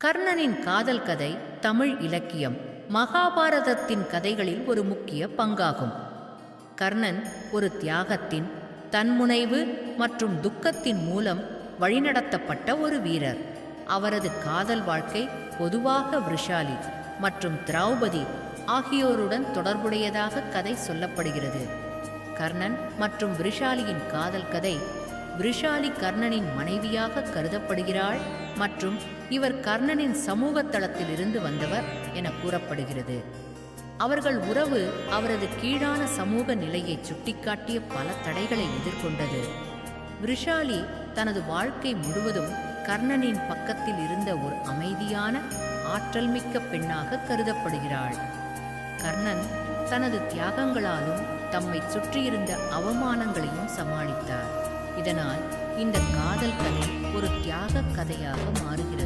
கர்ணனின் காதல் கதை தமிழ் இலக்கியம் மகாபாரதத்தின் கதைகளில் ஒரு முக்கிய பங்காகும். கர்ணன் ஒரு தியாகத்தின், தன்முனைவு மற்றும் துக்கத்தின் மூலம் வழிநடத்தப்பட்ட ஒரு வீரர். அவரது காதல் வாழ்க்கை பொதுவாக விருஷாலி மற்றும் திரௌபதி ஆகியோருடன் தொடர்புடையதாக கதை சொல்லப்படுகிறது. கர்ணன் மற்றும் விருஷாலியின் காதல் கதை. விருஷாலி கர்ணனின் மனைவியாக கருதப்படுகிறாள் மற்றும் இவர் கர்ணனின் சமூக தளத்தில் இருந்து வந்தவர் என கூறப்படுகிறது. அவர்கள் உறவு அவரது கீழான சமூக நிலையை சுட்டிக்காட்டிய பல தடைகளை எதிர்கொண்டது. விருஷாலி தனது வாழ்க்கை முழுவதும் கர்ணனின் பக்கத்தில் இருந்த ஒரு அமைதியான, ஆற்றல் மிக்க பெண்ணாக கருதப்படுகிறாள். கர்ணன் தனது தியாகங்களாலும் தம்மை சுற்றியிருந்த அவமானங்களையும் சமாளித்தார். இதனால் இந்த காதல் கதை ஒரு தியாக கதையாக மாறுகிறது.